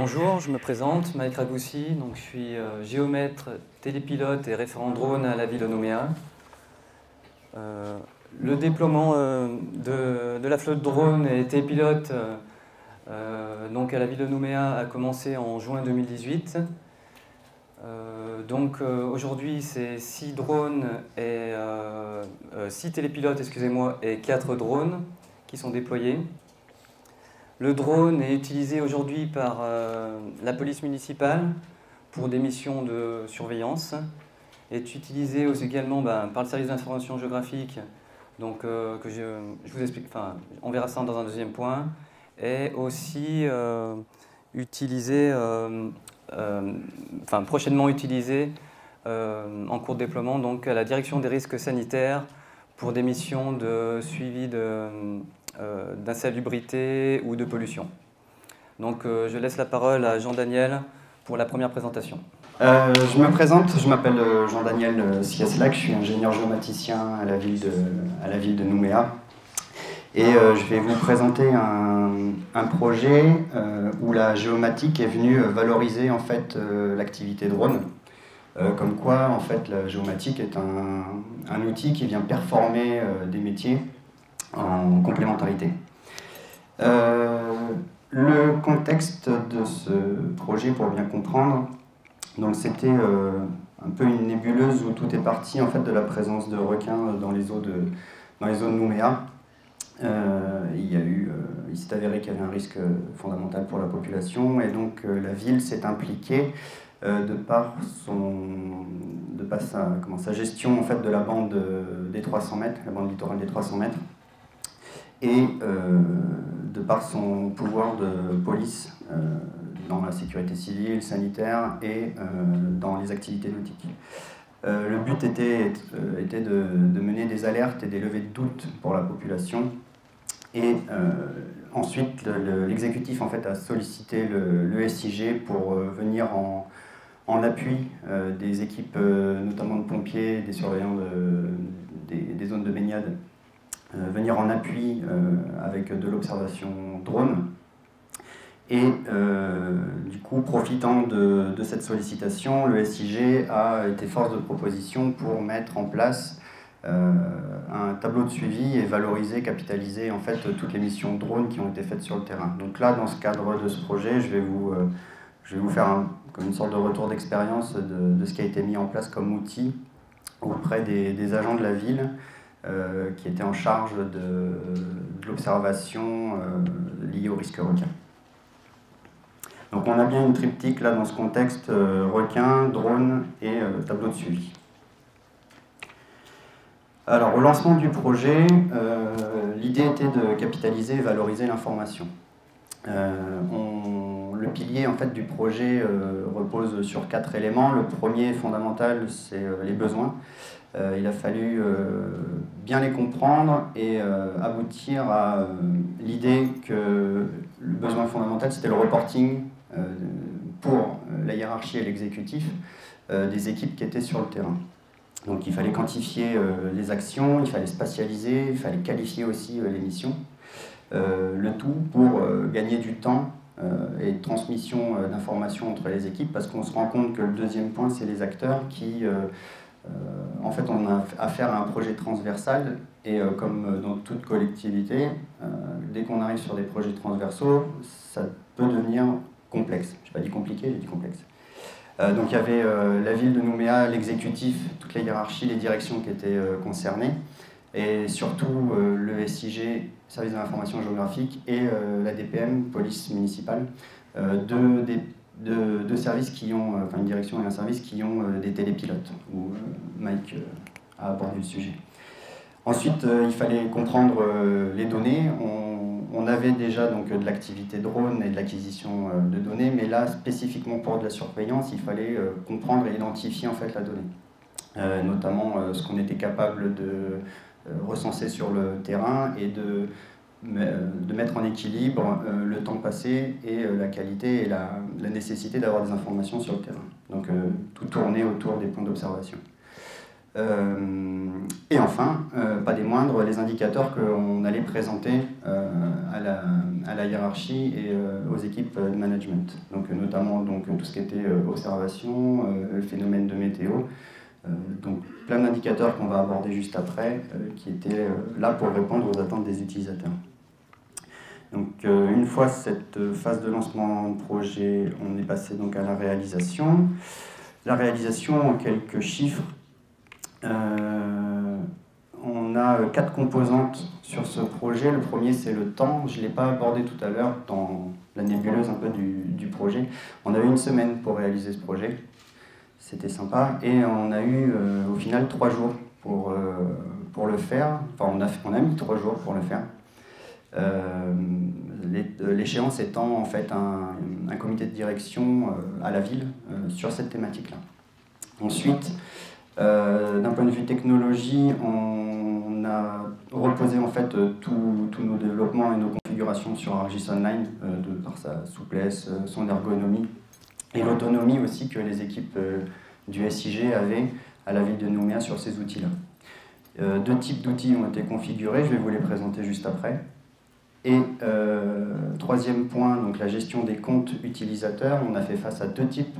Bonjour, je me présente, Mike Ragoussi, donc je suis géomètre, télépilote et référent drone à la ville de Nouméa. Le déploiement de la flotte drone et télépilote donc à la ville de Nouméa a commencé en juin 2018. Aujourd'hui c'est 6 drones et 6 télépilotes, excusez-moi, et 4 drones qui sont déployés. Le drone est utilisé aujourd'hui par la police municipale pour des missions de surveillance. Est utilisé aussi également par le service d'information géographique, donc, que je vous explique, on verra ça dans un deuxième point, et aussi utilisé, prochainement utilisé en cours de déploiement donc, à la direction des risques sanitaires pour des missions de suivi d'insalubrité ou de pollution. Donc je laisse la parole à Jean-Daniel pour la première présentation. Je me présente, je m'appelle Jean-Daniel Siaslac, je suis ingénieur géomaticien à la ville de Nouméa. Et je vais vous présenter un projet où la géomatique est venue valoriser en fait, l'activité drone. Comme quoi en fait, la géomatique est un outil qui vient performer des métiers en complémentarité. Le contexte de ce projet, pour bien comprendre, donc c'était un peu une nébuleuse où tout est parti en fait, de la présence de requins dans les eaux de Nouméa. Il s'est avéré qu'il y avait un risque fondamental pour la population et donc la ville s'est impliquée de par sa gestion en fait, de la bande des 300 mètres, la bande littorale des 300 mètres, et de par son pouvoir de police dans la sécurité civile, sanitaire et dans les activités nautiques. Le but était de mener des alertes et des levées de doute pour la population. Et ensuite, l'exécutif en fait, a sollicité le SIG pour venir en appui des équipes, notamment de pompiers, des surveillants des zones de baignade, venir en appui avec de l'observation drone. Et du coup, profitant de cette sollicitation, le SIG a été force de proposition pour mettre en place un tableau de suivi et valoriser, capitaliser en fait, toutes les missions drone qui ont été faites sur le terrain. Donc là, dans ce cadre de ce projet, je vais vous faire comme une sorte de retour d'expérience de ce qui a été mis en place comme outil auprès des agents de la ville qui étaient en charge de l'observation liée au risque requin. Donc on a bien une triptyque là dans ce contexte, requin, drone et tableau de suivi. Alors au lancement du projet, l'idée était de capitaliser et valoriser l'information. Le pilier en fait, du projet repose sur 4 éléments. Le premier fondamental, c'est les besoins. Il a fallu bien les comprendre et aboutir à l'idée que le besoin fondamental, c'était le reporting pour la hiérarchie et l'exécutif des équipes qui étaient sur le terrain. Donc il fallait quantifier les actions, il fallait spatialiser, il fallait qualifier aussi les missions. Le tout pour gagner du temps et de transmission d'informations entre les équipes, parce qu'on se rend compte que le deuxième point, c'est les acteurs qui... en fait, on a affaire à un projet transversal et comme dans toute collectivité, dès qu'on arrive sur des projets transversaux, ça peut devenir complexe. Je n'ai pas dit compliqué, j'ai dit complexe. Donc il y avait la ville de Nouméa, l'exécutif, toute la hiérarchie, les directions qui étaient concernées, et surtout le SIG, Service de l'information géographique, et la DPM, police municipale, deux services qui ont, une direction et un service qui ont des télépilotes, où Mike a abordé le sujet. Ensuite, il fallait comprendre les données. On avait déjà donc, de l'activité drone et de l'acquisition de données, mais là, spécifiquement pour de la surveillance, il fallait comprendre et identifier en fait, la donnée. Notamment ce qu'on était capable de recenser sur le terrain et de mettre en équilibre le temps passé et la qualité et la nécessité d'avoir des informations sur le terrain. Donc tout tourner autour des points d'observation. Et enfin, pas des moindres, les indicateurs qu'on allait présenter à la hiérarchie et aux équipes de management. Donc, notamment tout ce qui était observation, le phénomène de météo. Donc plein d'indicateurs qu'on va aborder juste après, qui étaient là pour répondre aux attentes des utilisateurs. Donc une fois cette phase de lancement de projet, on est passé donc à la réalisation. La réalisation, en quelques chiffres, on a 4 composantes sur ce projet. Le premier, c'est le temps. Je ne l'ai pas abordé tout à l'heure dans la nébuleuse un peu du projet. On a eu une semaine pour réaliser ce projet. C'était sympa. Et on a eu au final 3 jours pour le faire. Enfin, on a mis 3 jours pour le faire. L'échéance étant en fait un comité de direction à la ville sur cette thématique-là. Ensuite, d'un point de vue technologie, on a reposé en fait tous nos développements et nos configurations sur ArcGIS Online, par sa souplesse, son ergonomie et l'autonomie aussi que les équipes du SIG avaient à la ville de Nouméa sur ces outils-là. 2 types d'outils ont été configurés, je vais vous les présenter juste après. Et troisième point, donc la gestion des comptes utilisateurs. On a fait face à 2 types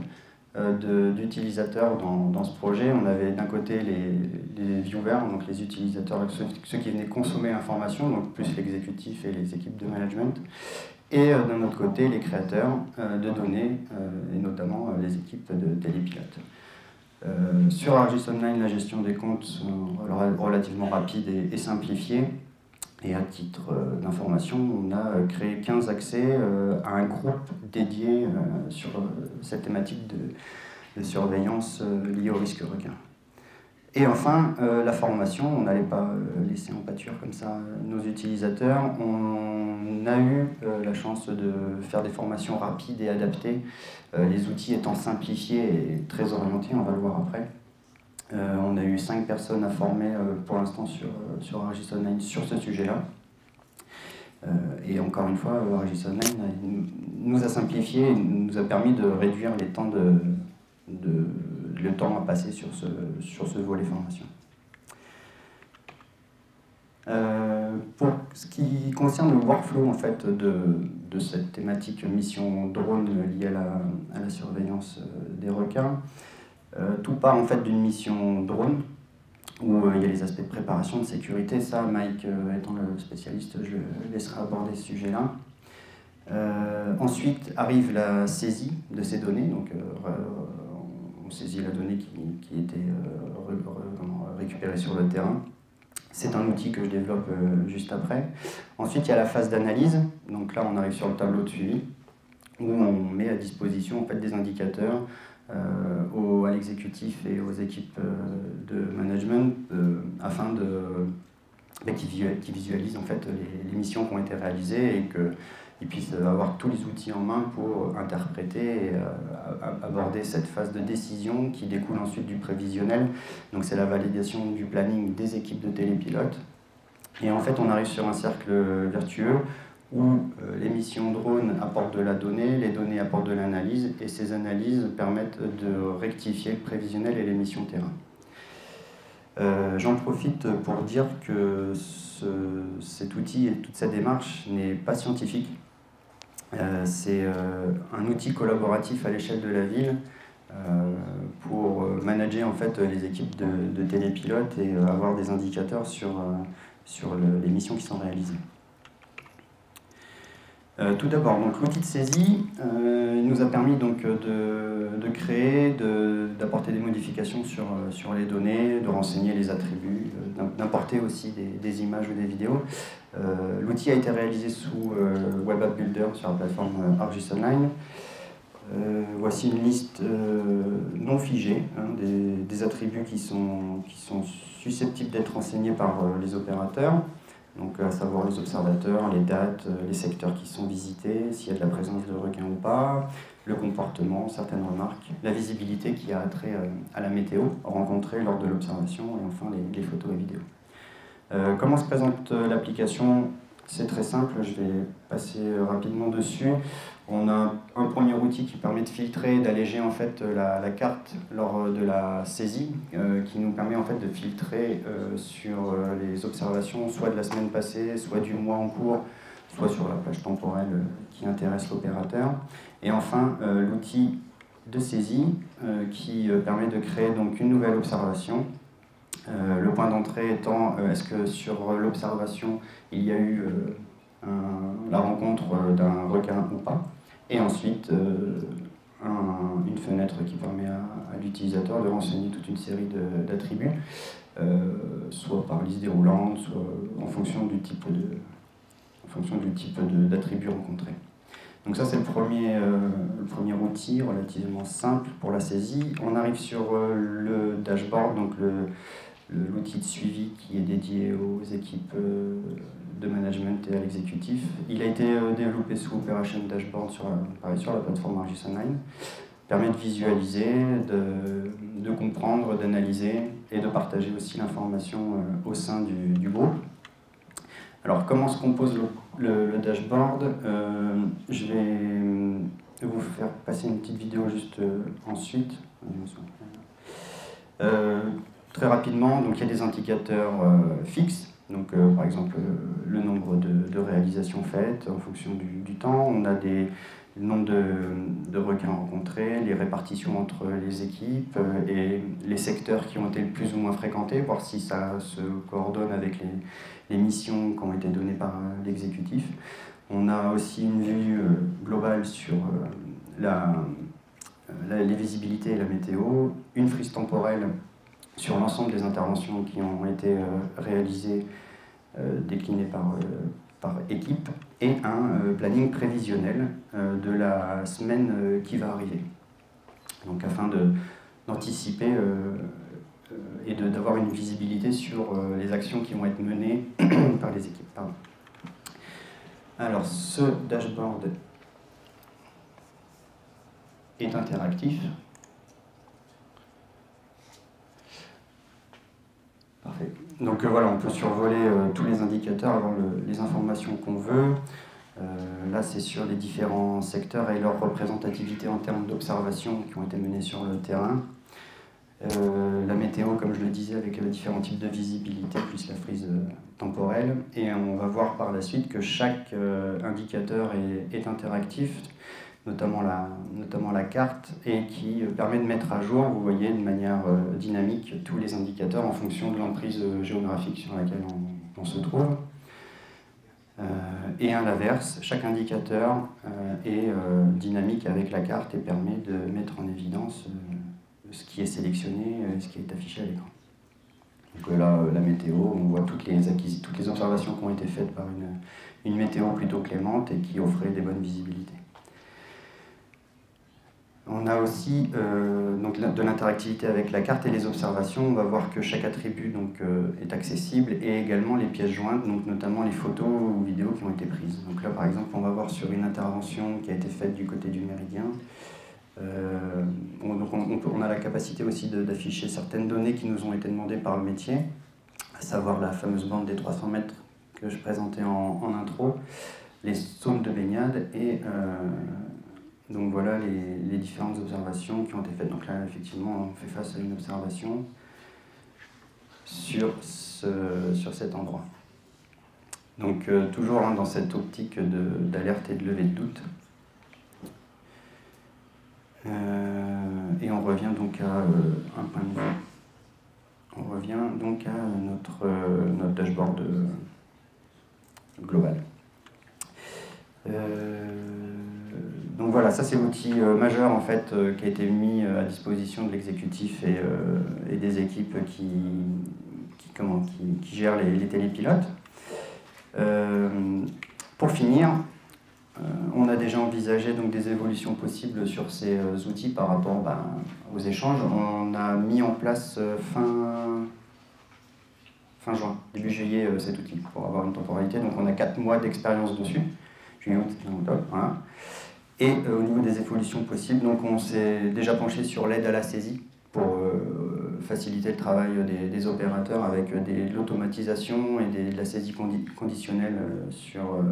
d'utilisateurs dans ce projet. On avait d'un côté les viewers, donc les utilisateurs, ceux qui venaient consommer l'information, donc plus l'exécutif et les équipes de management. Et d'un autre côté, les créateurs de données, et notamment les équipes de télépilotes. Sur ArcGIS Online, la gestion des comptes est relativement rapide et simplifiée. Et à titre d'information, on a créé 15 accès à un groupe dédié sur cette thématique de surveillance liée au risque requin. Et enfin, la formation, on n'allait pas laisser en pâture comme ça nos utilisateurs. On a eu la chance de faire des formations rapides et adaptées, les outils étant simplifiés et très orientés, on va le voir après. On a eu 5 personnes à former pour l'instant sur ArcGIS Online sur ce sujet-là. Et encore une fois, ArcGIS Online nous a simplifié et nous a permis de réduire les temps le temps à passer sur ce volet formation. Pour ce qui concerne le workflow en fait, de cette thématique mission drone liée à la surveillance des requins, tout part en fait d'une mission drone où il y a les aspects de préparation, de sécurité. Ça, Mike étant le spécialiste, je le laisserai aborder ce sujet-là. Ensuite arrive la saisie de ces données. Donc, on saisit la donnée qui était récupérée sur le terrain. C'est un outil que je développe juste après. Ensuite, il y a la phase d'analyse. Donc là, on arrive sur le tableau de suivi où on met à disposition en fait, des indicateurs à l'exécutif et aux équipes de management afin qu'ils visualisent en fait, les missions qui ont été réalisées et qu'ils puissent avoir tous les outils en main pour interpréter et aborder cette phase de décision qui découle ensuite du prévisionnel. Donc c'est la validation du planning des équipes de télépilotes. Et en fait on arrive sur un cercle vertueux où les missions drone apportent de la donnée, les données apportent de l'analyse, et ces analyses permettent de rectifier le prévisionnel et les missions terrain. J'en profite pour dire que cet outil et toute cette démarche n'est pas scientifique. C'est un outil collaboratif à l'échelle de la ville pour manager en fait, les équipes de télépilotes et avoir des indicateurs sur les missions qui sont réalisées. Tout d'abord, l'outil de saisie il nous a permis donc, de créer, d'apporter des modifications sur les données, de renseigner les attributs, d'importer aussi des images ou des vidéos. L'outil a été réalisé sous Web App Builder sur la plateforme ArcGIS Online. Voici une liste non figée des attributs qui sont susceptibles d'être renseignés par les opérateurs. Donc à savoir les observateurs, les dates, les secteurs qui sont visités, s'il y a de la présence de requins ou pas, le comportement, certaines remarques, la visibilité qui a trait à la météo rencontrée lors de l'observation et enfin les photos et vidéos. Comment se présente l'application? C'est très simple, je vais passer rapidement dessus. On a un premier outil qui permet de filtrer et d'alléger en fait, la carte lors de la saisie, qui nous permet en fait, de filtrer sur les observations, soit de la semaine passée, soit du mois en cours, soit sur la plage temporelle qui intéresse l'opérateur. Et enfin, l'outil de saisie qui permet de créer donc une nouvelle observation. Le point d'entrée étant, est-ce que sur l'observation, il y a eu la rencontre d'un requin ou pas. Et ensuite, une fenêtre qui permet à l'utilisateur de renseigner toute une série d'attributs, soit par liste déroulante, soit en fonction du type d'attributs rencontrés. Donc ça, c'est le premier outil relativement simple pour la saisie. On arrive sur le dashboard, donc l'outil de suivi qui est dédié aux équipes de management et à l'exécutif. Il a été développé sous Operation Dashboard sur la plateforme Argus Online. Permet de visualiser, de comprendre, d'analyser et de partager aussi l'information au sein du groupe. Alors, comment se compose le dashboard? Je vais vous faire passer une petite vidéo juste ensuite. Très rapidement, donc, il y a des indicateurs fixes. Donc, par exemple, le nombre de réalisations faites en fonction du temps. On a le nombre de requins rencontrés, les répartitions entre les équipes et les secteurs qui ont été le plus ou moins fréquentés, voir si ça se coordonne avec les missions qui ont été données par l'exécutif. On a aussi une vue globale sur les visibilités et la météo, une frise temporelle sur l'ensemble des interventions qui ont été réalisées, déclinées par équipe, et un planning prévisionnel de la semaine qui va arriver. Donc afin d'anticiper et d'avoir une visibilité sur les actions qui vont être menées par les équipes. Pardon. Alors ce dashboard est interactif. Parfait. Donc voilà, on peut survoler tous les indicateurs, avoir les informations qu'on veut. Là, c'est sur les différents secteurs et leur représentativité en termes d'observations qui ont été menées sur le terrain. La météo, comme je le disais, avec différents types de visibilité, plus la frise temporelle. Et on va voir par la suite que chaque indicateur est interactif, notamment la carte, et qui permet de mettre à jour, vous voyez, de manière dynamique, tous les indicateurs en fonction de l'emprise géographique sur laquelle on se trouve. Et à l'inverse, chaque indicateur est dynamique avec la carte et permet de mettre en évidence ce qui est sélectionné, ce qui est affiché à l'écran. Donc là, la météo, on voit toutes les observations qui ont été faites par une météo plutôt clémente et qui offrait des bonnes visibilités. On a aussi donc, de l'interactivité avec la carte et les observations. On va voir que chaque attribut donc, est accessible, et également les pièces jointes, donc notamment les photos ou vidéos qui ont été prises. Donc là, par exemple, on va voir sur une intervention qui a été faite du côté du méridien. On a la capacité aussi d'afficher certaines données qui nous ont été demandées par le métier, à savoir la fameuse bande des 300 mètres que je présentais en intro, les zones de baignade et donc voilà les différentes observations qui ont été faites. Donc là, effectivement, on fait face à une observation sur cet endroit. Donc toujours dans cette optique d'alerte et de levée de doute. Et on revient donc à un point de vue. On revient donc à notre dashboard global. Donc voilà, ça c'est l'outil majeur en fait qui a été mis à disposition de l'exécutif et des équipes qui gèrent les télépilotes. Pour finir, on a déjà envisagé donc des évolutions possibles sur ces outils par rapport aux échanges. On a mis en place fin juin, début juillet, cet outil pour avoir une temporalité. Donc on a 4 mois d'expérience dessus. Juillet, août, octobre, voilà. Et au niveau des évolutions possibles, donc on s'est déjà penché sur l'aide à la saisie pour faciliter le travail des opérateurs avec de l'automatisation et de la saisie conditionnelle sur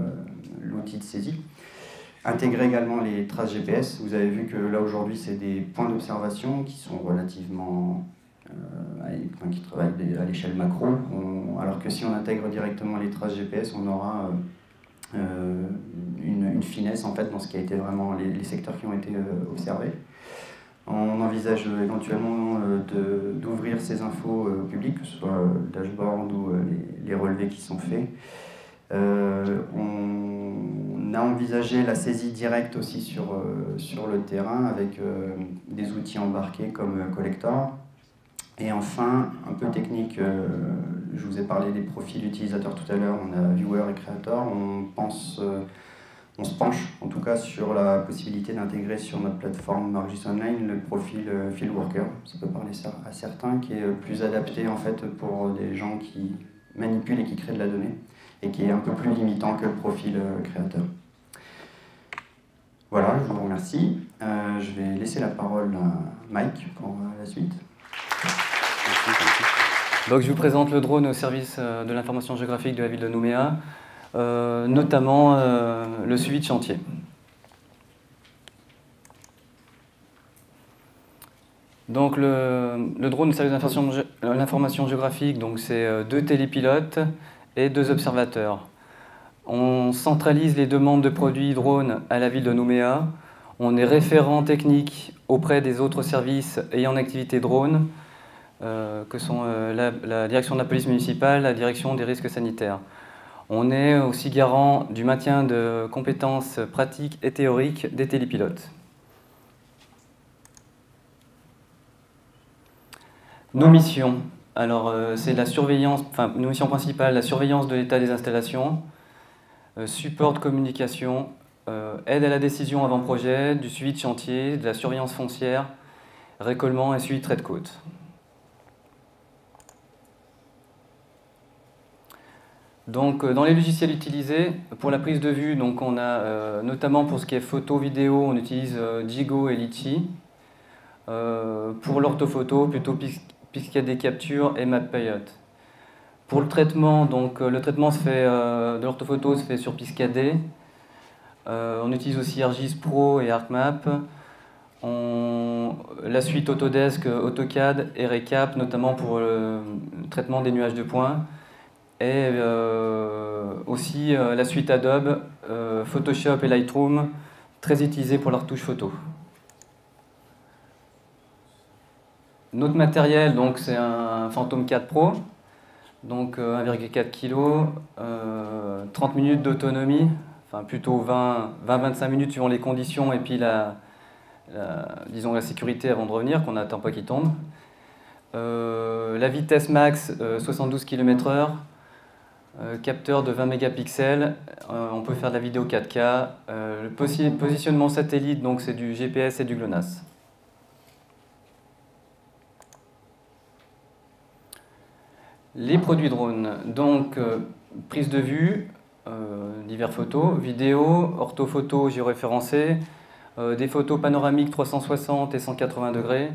l'outil de saisie. Intégrer également les traces GPS. Vous avez vu que là aujourd'hui c'est des points d'observation qui sont relativement qui travaillent à l'échelle macro, alors que si on intègre directement les traces GPS, on aura finesse en fait, dans ce qui a été vraiment les secteurs qui ont été observés. On envisage éventuellement d'ouvrir ces infos au public, que ce soit le dashboard ou les relevés qui sont faits. On a envisagé la saisie directe aussi sur le terrain avec des outils embarqués comme Collector. Et enfin, un peu technique, je vous ai parlé des profils utilisateurs tout à l'heure, on a Viewer et Creator. On se penche en tout cas sur la possibilité d'intégrer sur notre plateforme Markgis Online le profil Fieldworker. Ça peut parler à certains, qui est plus adapté en fait pour des gens qui manipulent et qui créent de la donnée, et qui est un peu plus limitant que le profil créateur. Voilà, je vous remercie. Je vais laisser la parole à Mike pour la suite. Donc je vous présente le drone au service de l'information géographique de la ville de Nouméa, notamment le suivi de chantier. Donc le drone au service de l'information géographique, c'est 2 télépilotes et 2 observateurs. On centralise les demandes de produits drone à la ville de Nouméa. On est référent technique auprès des autres services ayant activité drone, que sont la direction de la police municipale, la direction des risques sanitaires. On est aussi garant du maintien de compétences pratiques et théoriques des télépilotes. Nos missions, alors c'est la surveillance, enfin nos missions principales, la surveillance de l'état des installations, support de communication, aide à la décision avant projet, du suivi de chantier, de la surveillance foncière, récollement et suivi de trait de côte. Donc, dans les logiciels utilisés, pour la prise de vue, donc on a notamment pour ce qui est photo, vidéo, on utilise Jigo et Litchi. Pour l'orthophoto, plutôt Piscadé Capture et MapPilot. Pour le traitement, donc le traitement de l'orthophoto se fait sur Piscadé. On utilise aussi ArcGIS Pro et ArcMap. La suite Autodesk, AutoCAD et Recap, notamment pour le traitement des nuages de points. Et aussi la suite Adobe, Photoshop et Lightroom, très utilisés pour la retouche photo. Notre matériel, donc c'est un Phantom 4 Pro, donc 1,4 kg, 30 minutes d'autonomie, enfin plutôt 20-25 minutes suivant les conditions et puis disons la sécurité avant de revenir, qu'on n'attend pas qu'il tombe. La vitesse max 72 km/h. Capteur de 20 mégapixels, on peut faire de la vidéo 4K. Le positionnement satellite, donc c'est du GPS et du GLONASS. Les produits drones, donc prise de vue, divers photos, vidéo, orthophoto géoréférencée, des photos panoramiques 360 et 180 degrés,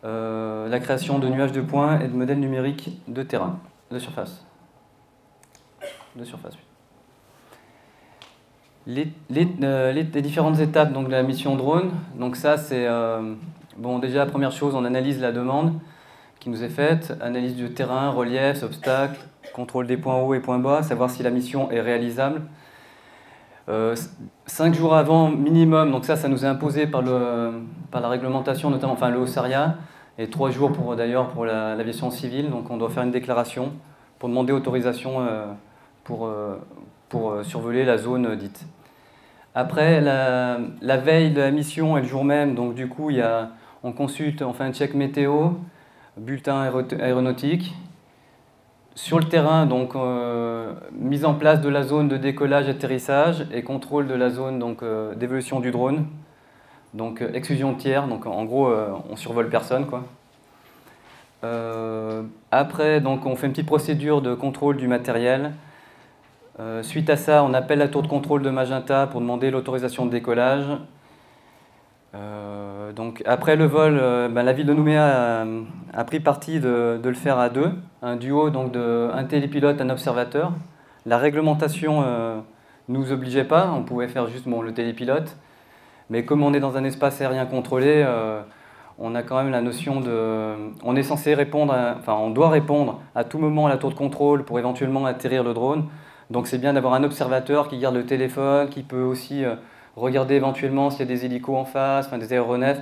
la création de nuages de points et de modèles numériques de terrain, de surface. Les différentes étapes donc, de la mission drone. Donc ça, c'est bon, déjà la première chose, on analyse la demande qui nous est faite, analyse du terrain, relief, obstacles, contrôle des points hauts et points bas, savoir si la mission est réalisable. 5 jours avant minimum, donc ça nous est imposé par la réglementation, notamment enfin, le Haut-Saria, et 3 jours d'ailleurs pour l'aviation civile, donc on doit faire une déclaration pour demander autorisation pour survoler la zone dite. Après, la veille de la mission et le jour même, donc du coup, on consulte, on fait un check météo, bulletin aéronautique. Sur le terrain, donc mise en place de la zone de décollage-atterrissage et contrôle de la zone d'évolution du drone. Donc exclusion de tiers, donc en gros, on survole personne, quoi. Après, donc, on fait une petite procédure de contrôle du matériel. Suite à ça, on appelle la tour de contrôle de Magenta pour demander l'autorisation de décollage. Donc, après le vol, la ville de Nouméa a pris parti de le faire à 2, un duo donc un télépilote, un observateur. La réglementation ne nous obligeait pas, on pouvait faire juste le télépilote. Mais comme on est dans un espace aérien contrôlé, on a quand même la notion de... On est censé répondre, on doit répondre à tout moment à la tour de contrôle pour éventuellement atterrir le drone. Donc c'est bien d'avoir un observateur qui garde le téléphone, qui peut aussi regarder éventuellement s'il y a des hélicos en face, enfin, des aéronefs,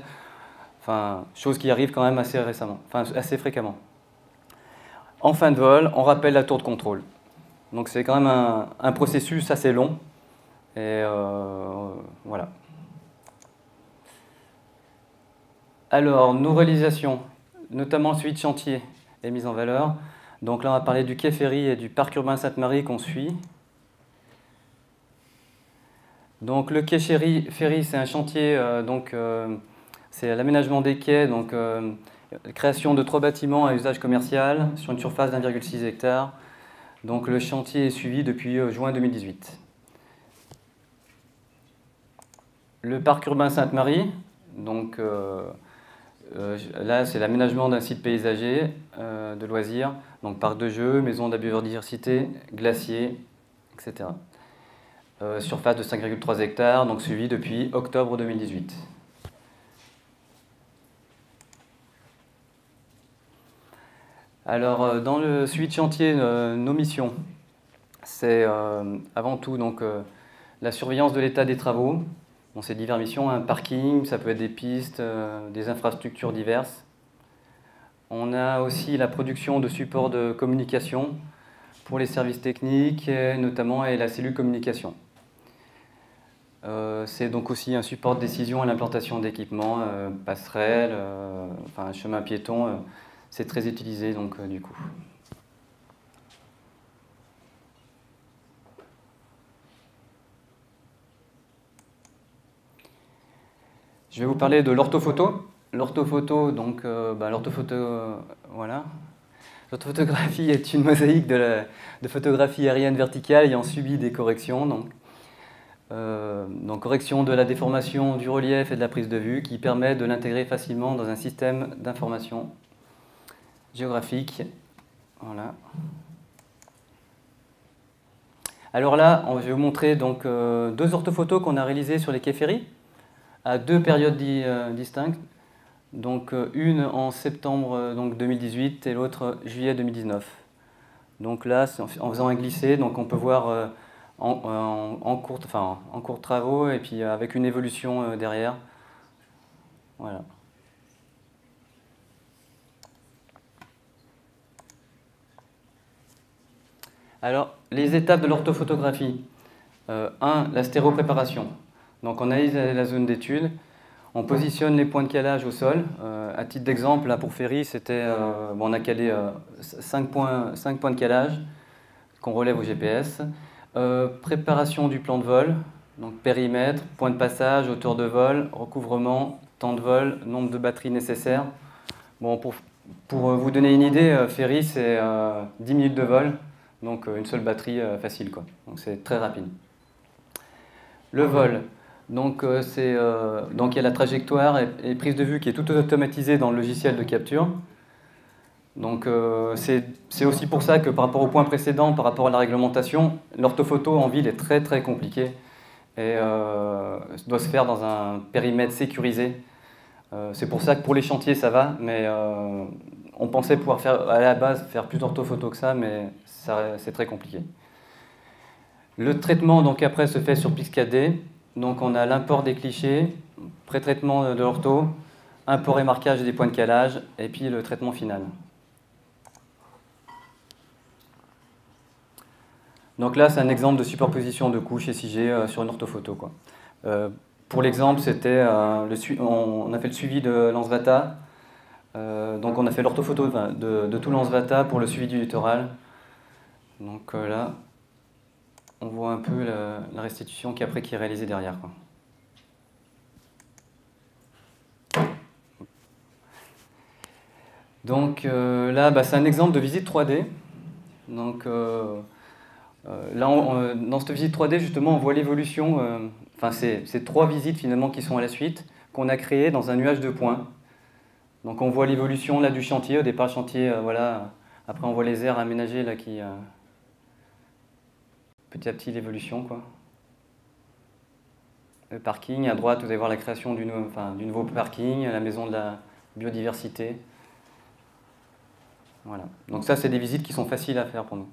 enfin, chose qui arrive quand même assez récemment, enfin, assez fréquemment. En fin de vol, on rappelle la tour de contrôle. Donc c'est quand même un processus assez long. Et voilà. Alors, nos réalisations, notamment le suivi de chantier est mise en valeur. Donc là, on va parler du quai ferry et du parc urbain Sainte-Marie qu'on suit. Donc le quai ferry, c'est un chantier, c'est l'aménagement des quais, donc création de 3 bâtiments à usage commercial sur une surface d'1,6 hectare. Donc le chantier est suivi depuis juin 2018. Le parc urbain Sainte-Marie, donc là c'est l'aménagement d'un site paysager de loisirs, donc parc de jeux, maison de la biodiversité, glacier, etc. Surface de 5,3 hectares, donc suivi depuis octobre 2018. Alors, dans le suivi de chantier, nos missions, c'est avant tout donc, la surveillance de l'état des travaux. Bon, c'est diverses missions, un parking, ça peut être des pistes, des infrastructures diverses. On a aussi la production de supports de communication pour les services techniques, notamment et la cellule communication. C'est donc aussi un support de décision à l'implantation d'équipements, passerelles, enfin, chemin piéton, c'est très utilisé donc du coup. Je vais vous parler de l'orthophoto. L'orthophoto, donc voilà. L'orthophotographie est une mosaïque de photographie aérienne verticale ayant subi des corrections. Donc correction de la déformation du relief et de la prise de vue qui permet de l'intégrer facilement dans un système d'information géographique. Voilà. Alors là, je vais vous montrer donc, 2 orthophotos qu'on a réalisées sur les quais ferry à 2 périodes distinctes. Donc une en septembre 2018 et l'autre juillet 2019. Donc là, en faisant un glissé, donc on peut voir en cours de travaux et puis avec une évolution derrière. Voilà. Alors, les étapes de l'orthophotographie. 1. La stéréopréparation. Donc on analyse la zone d'étude, on positionne les points de calage au sol. À titre d'exemple, là pour Ferry, on a calé 5 points de calage qu'on relève au GPS. Préparation du plan de vol, donc périmètre, point de passage, hauteur de vol, recouvrement, temps de vol, nombre de batteries nécessaires. Bon, pour vous donner une idée, Ferry c'est 10 minutes de vol, donc une seule batterie facile, quoi. Donc c'est très rapide. Le vol, donc il y a la trajectoire et prise de vue qui est tout automatisée dans le logiciel de capture. Donc c'est aussi pour ça que par rapport au point précédent, par rapport à la réglementation, l'orthophoto en ville est très très compliqué et doit se faire dans un périmètre sécurisé. C'est pour ça que pour les chantiers ça va, mais on pensait pouvoir à la base faire plus d'orthophoto que ça, mais c'est très compliqué. Le traitement donc après se fait sur Piscadé. Donc on a l'import des clichés, pré-traitement de l'ortho, import et marquage des points de calage et puis le traitement final. Donc là, c'est un exemple de superposition de couches SIG sur une orthophoto, quoi. Pour l'exemple, on a fait le suivi de Lansvata. Donc on a fait l'orthophoto de tout Lansvata pour le suivi du littoral. Donc là, on voit un peu la restitution qui est réalisée derrière, quoi. Donc là, c'est un exemple de visite 3D. Donc là, dans cette visite 3D, justement, on voit l'évolution. C'est 3 visites finalement qui sont à la suite, qu'on a créées dans un nuage de points. Donc on voit l'évolution là du chantier. Au départ, chantier, voilà. Après, on voit les aires aménagées là qui petit à petit l'évolution, quoi. Le parking, à droite, vous allez voir la création du nouveau parking, la maison de la biodiversité. Voilà. Donc ça, c'est des visites qui sont faciles à faire pour nous.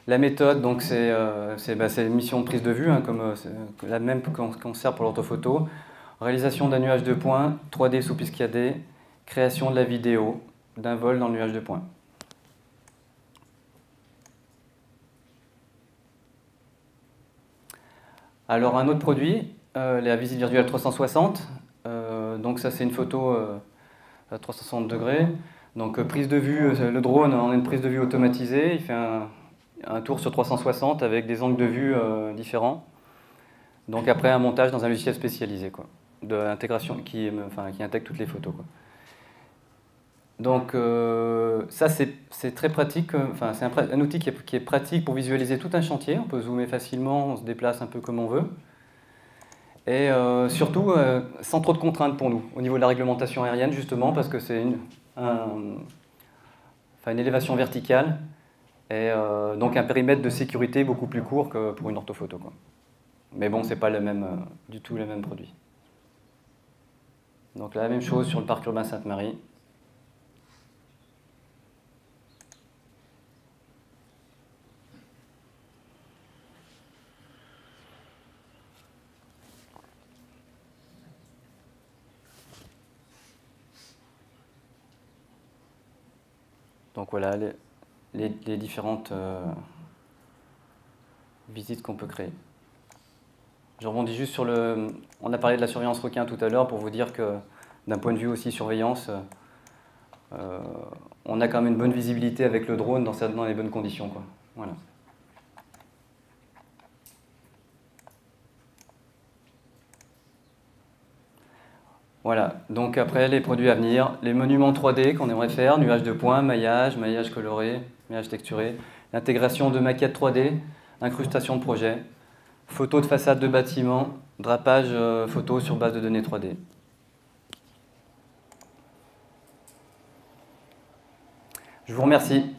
La méthode, donc c'est une mission de prise de vue, hein, comme la même qu'on sert pour l'orthophoto. Réalisation d'un nuage de points, 3D sous Piscadé, création de la vidéo d'un vol dans le nuage de points. Alors un autre produit, la visite virtuelle 360. Donc ça c'est une photo à 360 degrés. Donc prise de vue, le drone en a une prise de vue automatisée, il fait un tour sur 360 avec des angles de vue différents. Donc après un montage dans un logiciel spécialisé, quoi, de l'intégration qui intègre toutes les photos, quoi. Donc ça c'est très pratique, c'est un outil qui est pratique pour visualiser tout un chantier. On peut zoomer facilement, on se déplace un peu comme on veut. Et surtout sans trop de contraintes pour nous, au niveau de la réglementation aérienne justement, parce que c'est une élévation verticale et donc un périmètre de sécurité beaucoup plus court que pour une orthophoto, quoi. Mais bon, c'est pas du tout le même produit. Donc la même chose sur le parc urbain Sainte-Marie. Donc voilà les différentes visites qu'on peut créer. Je rebondis juste sur on a parlé de la surveillance requin tout à l'heure pour vous dire que d'un point de vue aussi surveillance, on a quand même une bonne visibilité avec le drone dans les bonnes conditions, quoi. Voilà. Voilà, donc après les produits à venir, les monuments 3D qu'on aimerait faire, nuages de points, maillage coloré, maillage texturé, l'intégration de maquettes 3D, incrustation de projets, photos de façade de bâtiments, drapage photo sur base de données 3D. Je vous remercie.